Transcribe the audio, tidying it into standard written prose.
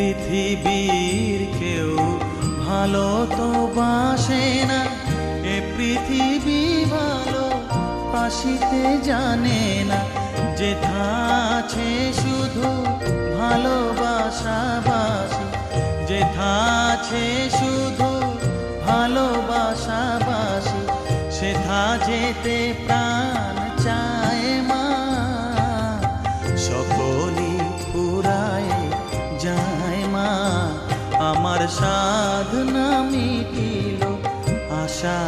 পৃথিবীর কেউ ভালো তো বাসে না, এ পৃথিবী ভালো বাসিতে জানে না। যেথা আছে শুধু ভালোবাসাবাসি, যেথা আছে শুধু ভালোবাসাবাসি, সেথা যেতে প্রাণ চায় মা। সকলই পুরায় যায় মা, আমার সাধনা মিটিল আশা